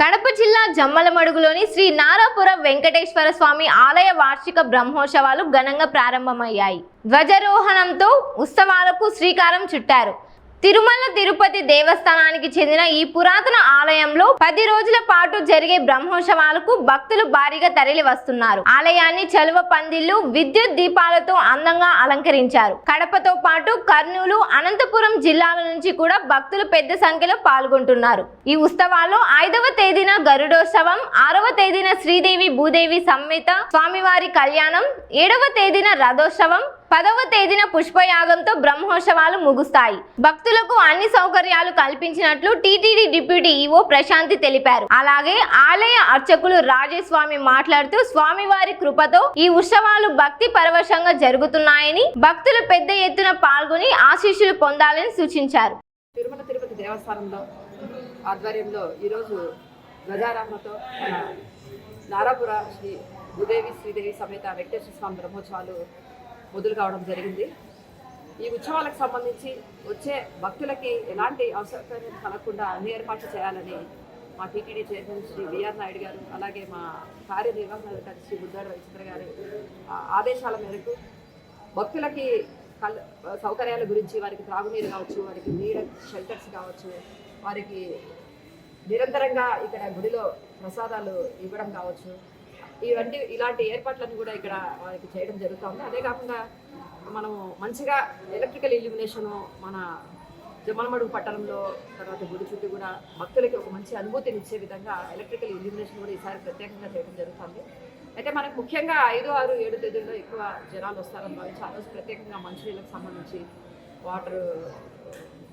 కడప జిల్లా జమ్మలమడుగులోని శ్రీ నారాపుర వెంకటేశ్వర స్వామి ఆలయ వార్షిక బ్రహ్మోత్సవాలు ఘనంగా ప్రారంభమయ్యాయి. ధ్వజారోహణంతో ఉత్సవాలకు శ్రీకారం చుట్టారు. తిరుమల తిరుపతి దేవస్థానానికి చెందిన ఈ పురాతన ఆలయంలో 10 రోజుల పాటు జరిగే బ్రహ్మోత్సవాలకు భక్తులు భారీగా తరలి వస్తున్నారు. ఆలయాన్ని చలువ పందిళ్లు, విద్యుత్ దీపాలతో అందంగా అలంకరించారు. కడపతో పాటు కర్నూలు, అనంతపురం జిల్లాల నుంచి కూడా భక్తులు పెద్ద సంఖ్యలో పాల్గొంటున్నారు. ఈ ఉత్సవాల్లో 5వ తేదీన గరుడోత్సవం, 6వ తేదీన శ్రీదేవి భూదేవి సమేత స్వామివారి కళ్యాణం, 7వ తేదీన రథోత్సవం, 10వ తేదీన పుష్పయాగంతో బ్రహ్మోత్సవాలు ముగుస్తాయి. భక్తులకు అన్ని సౌకర్యాలు కల్పించినట్లు టీటీడీ డిప్యూటీ ఈవో ప్రశాంతి తెలిపారు. అలాగే ఆలయ అర్చకులు రాజేస్వామి మాట్లాడుతూ స్వామివారి కృపతో ఈ ఉత్సవాలు భక్తి పరవశంగా జరుగుతున్నాయని, భక్తులు పెద్ద ఎత్తున పాల్గొని ఆశీస్సులు పొందాలని సూచించారు. తిరుమల తిరుపతి దేవస్థానంలో ఆధ్వర్యంలో ఈరోజు ధ్వజారోహణతో నారాపుర శ్రీ భూదేవి శ్రీదేవి సమేత వెంకటేశ్వర స్వామి బ్రహ్మోత్సవాలు మొదలు కావడం జరిగింది. ఈ ఉత్సవాలకు సంబంధించి వచ్చే భక్తులకి ఎలాంటి అసౌకర్యం కలగకుండా అన్ని ఏర్పాట్లు చేయాలని మా TTD chairman Shri VR Naidu గారు, అలాగే మా కార్యనిర్వహణాధికారి శ్రీ బుద్ధాడు రవిచంద్ర గారి ఆదేశాల మేరకు భక్తులకి సౌకర్యాల గురించి, వారికి త్రాగునీరు కావచ్చు, వారికి నీడ షెల్టర్స్ కావచ్చు, వారికి నిరంతరంగా ఇక్కడ గుడిలో ప్రసాదాలు ఇవ్వడం కావచ్చు, ఇలాంటి ఏర్పాట్లను కూడా ఇక్కడ వారికి చేయడం జరుగుతుంది. అదే కాకుండా మనము మంచిగా ఎలక్ట్రికల్ ఇల్యూమినేషను మన జమ్మలమడుగు పట్టణంలో, తర్వాత గుడి చుట్టూ కూడా భక్తులకి ఒక మంచి అనుభూతిని ఇచ్చే విధంగా ఎలక్ట్రికల్ ఇల్యూమినేషన్ కూడా ఈసారి ప్రత్యేకంగా చేయడం జరుగుతుంది. అయితే మనకు ముఖ్యంగా 5, 6, 7 తేదీల్లో ఎక్కువ జనాలు వస్తారని భావించి ఆ రోజు ప్రత్యేకంగా మంచినీళ్ళకి సంబంధించి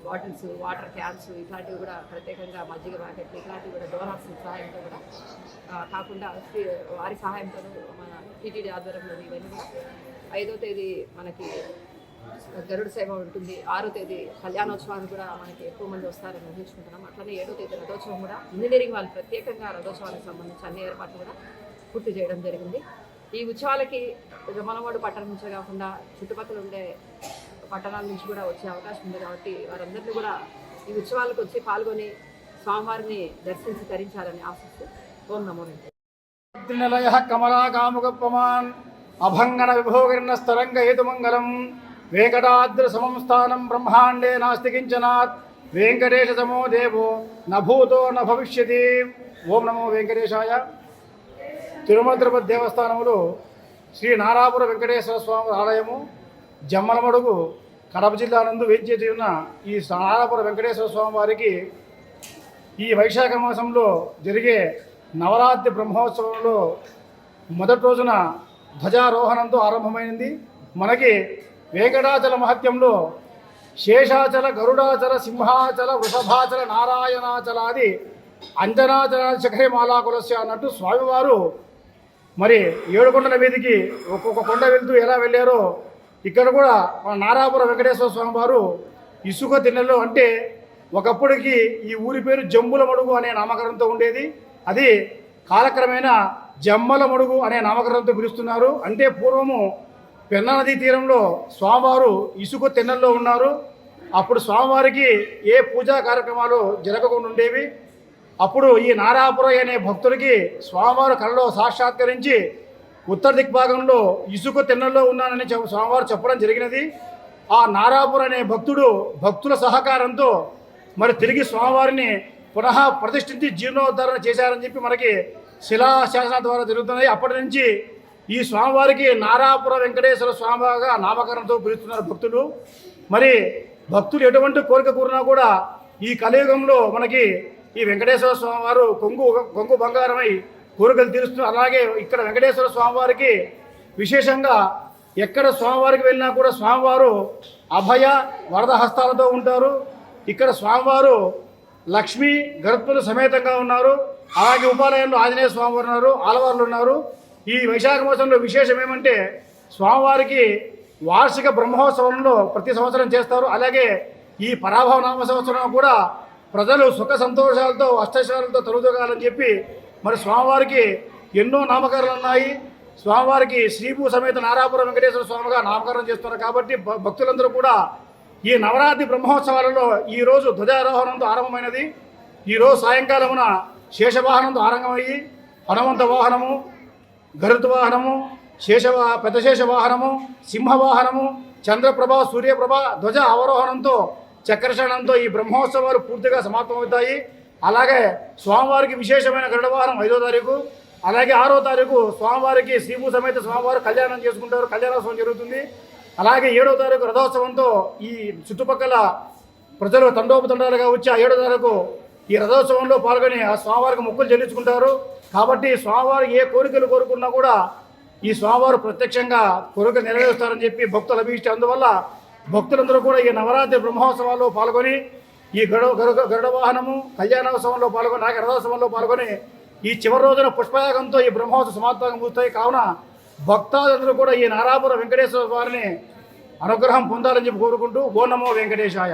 బాటిల్స్, వాటర్ క్యాన్స్ ఇట్లాంటివి కూడా ప్రత్యేకంగా మజ్జిగ ప్యాకెట్లు ఇట్లాంటివి కూడా డోనర్స్ సహాయంతో కూడా కాకుండా వారి సహాయంతో మన టీటీడీ ఆధ్వర్యంలో ఇవన్నీ కూడా 5వ తేదీ మనకి గరుడ సేవ ఉంటుంది. 6వ తేదీ కళ్యాణోత్సవాన్ని కూడా మనకి ఎక్కువ మంది వస్తారని ఊహించుకుంటున్నాం. అట్లనే 7వ తేదీ రథోత్సవం కూడా ఇంజనీరింగ్ వాళ్ళు ప్రత్యేకంగా రథోత్సవానికి సంబంధించి అన్ని ఏర్పాట్లు కూడా పూర్తి చేయడం జరిగింది. ఈ ఉత్సవాలకి జమ్మలమడు పట్టణం నుంచే కాకుండా చుట్టుపక్కల ఉండే పట్టణాల నుంచి కూడా వచ్చే అవకాశం ఉంది. కాబట్టి వారందరినీ కూడా ఈ ఉత్సవాలకు వచ్చి పాల్గొని స్వామివారిని దర్శించి తరించాలని ఆశిస్తూ ఓం నమో నిలయ కమలాకాముకపమాన్ అభంగన విభోగిర్న స్తరంగ హేతుమంగళం వెంకటాద్రి సమం స్థానం బ్రహ్మాండే నాస్తి కించనాత్ వెంకటేశ సమో దేవో నభూతో న భవిష్యతి. ఓం నమో వెంకటేశాయ. తిరుమల తిరుపతి దేవస్థానములు శ్రీ నారాపుర వెంకటేశ్వర స్వామి ఆలయము జమ్మలమడుగు కడప జిల్లా నందు వేంచేసి ఉన్న ఈ నారాపుర వెంకటేశ్వర స్వామి వారికి ఈ వైశాఖ మాసంలో జరిగే నవరాత్రి బ్రహ్మోత్సవంలో మొదటి రోజున ధ్వజారోహణంతో ఆరంభమైంది. మనకి వెంకటాచల మహత్యంలో శేషాచల, గరుడాచల, సింహాచల, వృషభాచల, నారాయణాచలాది అంజనాచలాది శిఖరి మాలాకులస్య అన్నట్టు స్వామివారు మరి 7 కొండల మీదికి ఒక్కొక్క కొండ వెళ్తూ ఎలా వెళ్ళారో ఇక్కడ కూడా మన నారాపుర వెంకటేశ్వర స్వామి వారు ఇసుక తిన్నెలో, అంటే ఒకప్పటికి ఈ ఊరి పేరు జంబులమడుగు అనే నామకరణంతో ఉండేది. అది కాలక్రమేణా జమ్మలమడుగు అనే నామకరణంతో పిలుస్తున్నారు. అంటే పూర్వము పెన్నా నదీ తీరంలో స్వామివారు ఇసుక తిన్నెల్లో ఉన్నారు. అప్పుడు స్వామివారికి ఏ పూజా కార్యక్రమాలు జరగకుండా ఉండేవి. అప్పుడు ఈ నారాపుర అనే భక్తుడికి స్వామివారు కళలో సాక్షాత్కరించి ఉత్తర దిగ్భాగంలో ఇసుక తిన్నెల్లో ఉన్నానని స్వామివారు చెప్పడం జరిగినది. ఆ నారాపుర అనే భక్తుల సహకారంతో మరి తిరిగి స్వామివారిని పునః ప్రతిష్ఠించి జీర్ణోద్ధరణ చేశారని చెప్పి మనకి శిలాశాసన ద్వారా జరుగుతున్నాయి. అప్పటి నుంచి ఈ స్వామివారికి నారాపుర వెంకటేశ్వర స్వామిగా నామకరణంతో పిలుస్తున్నారు భక్తులు. మరి భక్తులు ఎటువంటి కోరిక కోరినా కూడా ఈ కలియుగంలో మనకి ఈ వెంకటేశ్వర స్వామివారు కొంగు బంగారమై కోరికలు తీరుస్తున్నారు. అలాగే ఇక్కడ వెంకటేశ్వర స్వామివారికి విశేషంగా ఎక్కడ స్వామివారికి వెళ్ళినా కూడా స్వామివారు అభయ వరద హస్తాలతో ఉంటారు. ఇక్కడ స్వామివారు లక్ష్మీ గరుత్తుల సమేతంగా ఉన్నారు. అలాగే ఉపాలయంలో ఆంజనేయ స్వామివారు ఉన్నారు, ఆలవార్లు ఉన్నారు. ఈ వైశాఖ మాసంలో విశేషం ఏమంటే స్వామివారికి వార్షిక బ్రహ్మోత్సవంలో ప్రతి సంవత్సరం చేస్తారు. అలాగే ఈ పరాభవ నామ సంవత్సరం కూడా ప్రజలు సుఖ సంతోషాలతో అష్టైశ్వర్యాలతో తొలతూగాలని చెప్పి మరి స్వామివారికి ఎన్నో నామకరణలు ఉన్నాయి. స్వామివారికి శ్రీభూ సమేత నారాపుర వెంకటేశ్వర స్వామిగా నామకరణం చేస్తున్నారు. కాబట్టి భక్తులందరూ కూడా ఈ నవరాత్రి బ్రహ్మోత్సవాలలో ఈరోజు ధ్వజారోహణంతో ఆరంభమైనది. ఈరోజు సాయంకాలమున శేషవాహనంతో ఆరంగమయ్యి హనుమంత వాహనము, గరుడ వాహనము, పెద్ద శేష వాహనము, సింహవాహనము, చంద్రప్రభ, సూర్యప్రభ, ధ్వజ అవరోహణంతో చక్రశరణంతో ఈ బ్రహ్మోత్సవాలు పూర్తిగా సమాప్తమవుతాయి. అలాగే స్వామివారికి విశేషమైన గరుడ వాహనం 5వ తారీఖు, అలాగే 6వ తారీఖు స్వామివారికి శ్రీభూ సమేత స్వామివారు కళ్యాణం చేసుకుంటారు, కళ్యాణోత్సవం జరుగుతుంది. అలాగే 7వ తారీఖు రథోత్సవంతో ఈ చుట్టుపక్కల ప్రజలు తండోపతండాలుగా వచ్చి ఆ 7వ తారీఖు ఈ రథోత్సవంలో పాల్గొని ఆ స్వామివారికి మొక్కులు చెల్లించుకుంటారు. కాబట్టి స్వామివారు ఏ కోరికలు కోరుకున్నా కూడా ఈ స్వామివారు ప్రత్యక్షంగా కోరికలు నెరవేరుస్తారని చెప్పి భక్తులు అభిష్టి. అందువల్ల భక్తులందరూ కూడా ఈ నవరాత్రి బ్రహ్మోత్సవాల్లో పాల్గొని ఈ గరుడ వాహనము కళ్యాణోత్సవంలో పాల్గొని, అలాగే రథోత్సవంలో పాల్గొని ఈ చివరి రోజున పుష్పయాగంతో ఈ బ్రహ్మోత్సవ సమాప్తంగా ముగుస్తాయి. కావున భక్తాదులందరూ కూడా ఈ నారాపుర వెంకటేశ్వర వారిని అనుగ్రహం పొందాలని చెప్పి కోరుకుంటూ ఓ నమో వెంకటేశాయ.